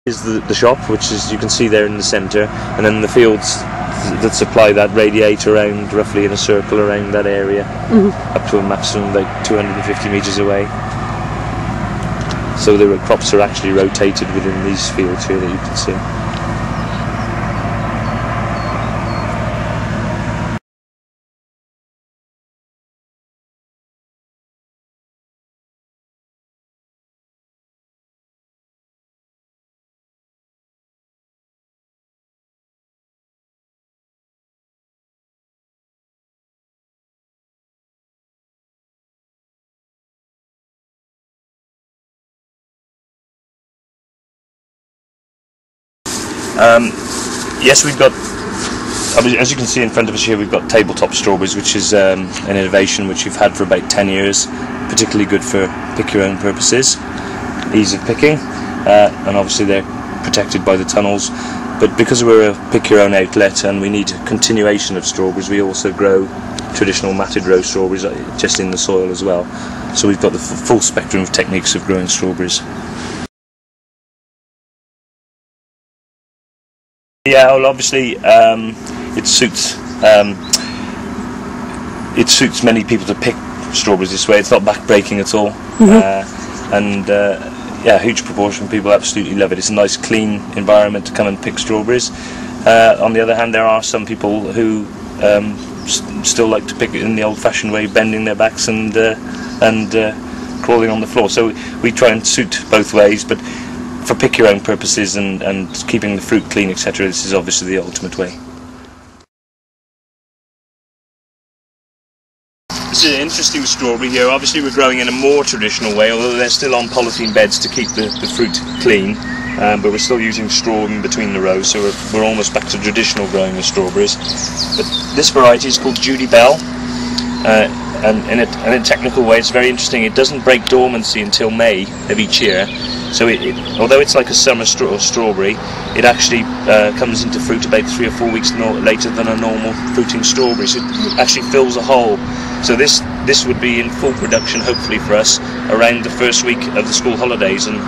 Is the shop, which is, you can see there in the centre, and then the fields that supply that radiate around roughly in a circle around that area, up to a maximum like 250 metres away. So the crops are actually rotated within these fields here that you can see. Yes, we've got, as you can see in front of us here, we've got tabletop strawberries, which is an innovation which we've had for about 10 years, particularly good for pick your own purposes, ease of picking, and obviously they're protected by the tunnels, but because we're a pick your own outlet and we need a continuation of strawberries, we also grow traditional matted row strawberries just in the soil as well, so we've got the full spectrum of techniques of growing strawberries. Yeah, well, obviously it suits many people to pick strawberries this way. It's not back-breaking at all, yeah, a huge proportion of people absolutely love it. It's a nice, clean environment to come and pick strawberries. On the other hand, there are some people who still like to pick it in the old-fashioned way, bending their backs and crawling on the floor. So we try and suit both ways, but for pick your own purposes and keeping the fruit clean, etc., this is obviously the ultimate way. This is an interesting strawberry here. Obviously we're growing in a more traditional way, although they're still on polythene beds to keep the fruit clean, but we're still using straw in between the rows, so we're almost back to traditional growing of strawberries. But this variety is called Judy Bell, and in a technical way it's very interesting. It doesn't break dormancy until May of each year, so although it's like a summer strawberry, it actually comes into fruit about 3 or 4 weeks later than a normal fruiting strawberry, so it actually fills a hole. So this would be in full production hopefully for us around the first week of the school holidays, and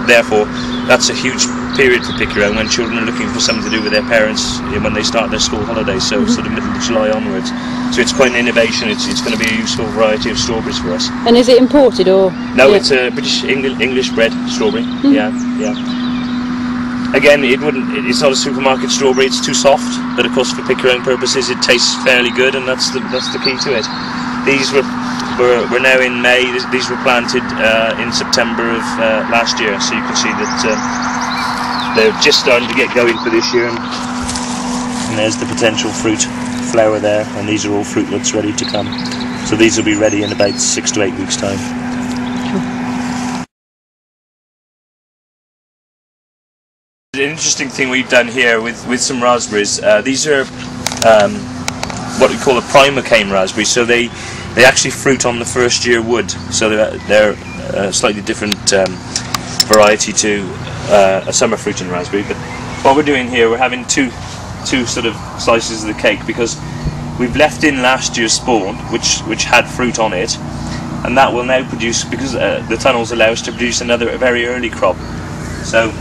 therefore that's a huge period for pick your own when children are looking for something to do with their parents when they start their school holidays, so sort of middle of July onwards. So it's quite an innovation. It's going to be a useful variety of strawberries for us. And is it imported or? No, it's a British English bred strawberry. Yeah. Again, it's not a supermarket strawberry. It's too soft, but of course for pick your own purposes it tastes fairly good, and that's the key to it. These we're now in May. These were planted in September of last year, so you can see that they're just starting to get going for this year, and there's the potential fruit flower there, and these are all fruitlets ready to come. So these will be ready in about 6 to 8 weeks' time. An interesting thing we've done here with some raspberries. These are what we call a primer cane raspberry. So they actually fruit on the first year wood. So they're a slightly different variety to a summer fruiting raspberry. But what we're doing here, we're having two sort of slices of the cake, because we've left in last year's spawn which had fruit on it, and that will now produce, because the tunnels allow us to produce another very early crop. So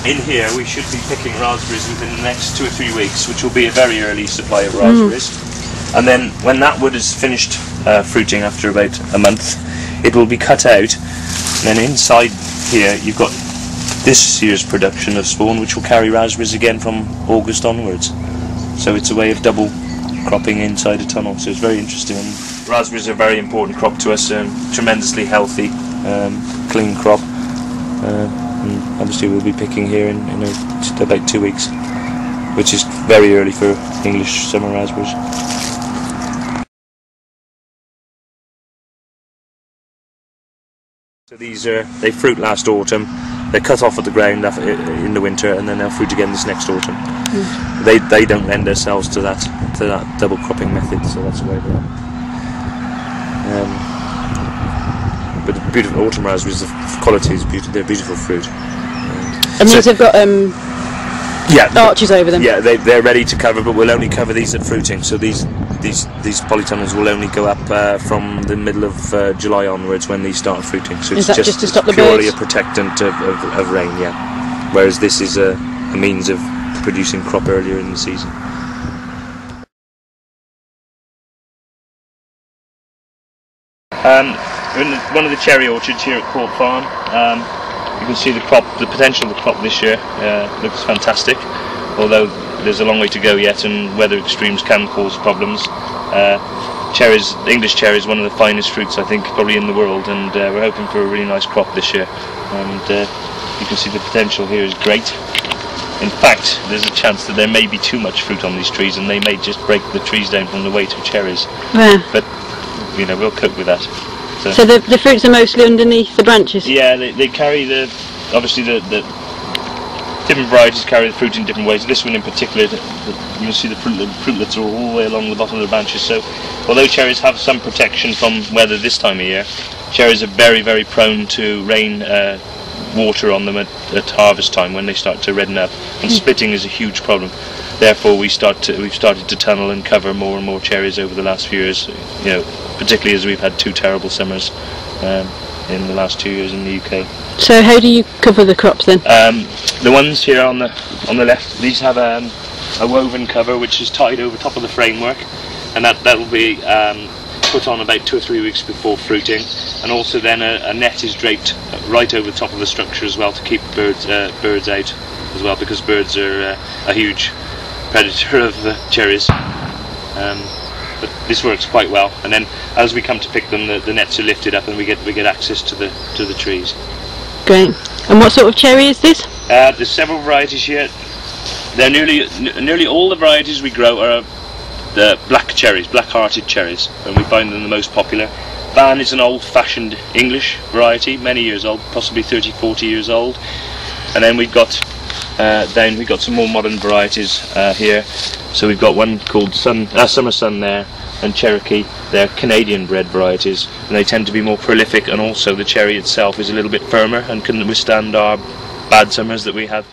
in here we should be picking raspberries within the next 2 or 3 weeks, which will be a very early supply of raspberries. And then when that wood is finished fruiting after about a month, it will be cut out, and then inside here you've got this year's production of spawn, which will carry raspberries again from August onwards. So it's a way of double cropping inside a tunnel, so it's very interesting. And raspberries are a very important crop to us, tremendously healthy, clean crop, and obviously we'll be picking here in about 2 weeks, which is very early for English summer raspberries. So they fruit last autumn. They're cut off at the ground in the winter, and then they'll fruit again this next autumn. They don't lend themselves to that double cropping method, so that's why they are. But the beautiful autumn raspberries, the quality is beautiful. They're beautiful fruit. And these have got arches over them. Yeah, they're ready to cover, but we'll only cover these at fruiting. So these polytunnels will only go up from the middle of July onwards when these start fruiting. So it's just to stop the purely birds? a protectant of rain. Yeah. whereas this is a means of producing crop earlier in the season. We're in one of the cherry orchards here at Court Farm. You can see the potential of the crop this year. Looks fantastic, although there's a long way to go yet, and weather extremes can cause problems. Cherries, English cherries, one of the finest fruits I think probably in the world, and we're hoping for a really nice crop this year. And you can see the potential here is great. In fact, there's a chance that there may be too much fruit on these trees, and they may just break the trees down from the weight of cherries. Yeah. But you know, we'll cope with that. So the fruits are mostly underneath the branches? Yeah, they carry obviously the different varieties carry the fruit in different ways. This one in particular, you can see the fruitlets are all the way along the bottom of the branches. So although cherries have some protection from weather this time of year, cherries are very, very prone to rain, water on them at harvest time when they start to redden up, and splitting is a huge problem. Therefore we've started to tunnel and cover more and more cherries over the last few years, you know, particularly as we've had 2 terrible summers in the last 2 years in the UK. So how do you cover the crops then? The ones here on the left, these have a woven cover which is tied over top of the framework, and that will be put on about 2 or 3 weeks before fruiting, and also then a net is draped right over the top of the structure as well to keep birds out as well, because birds are a huge predator of cherries. But this works quite well, and then as we come to pick them, the nets are lifted up and we get access to the trees. Great. And what sort of cherry is this? There's several varieties here. They're nearly all the varieties we grow are the black cherries, black-hearted cherries, and we find them the most popular. Van is an old-fashioned English variety, many years old, possibly 30-40 years old. And then we've got some more modern varieties here. So we've got one called Summer Sun there, and Cherokee. They're Canadian-bred varieties, and they tend to be more prolific, and also the cherry itself is a little bit firmer and can withstand our bad summers that we have.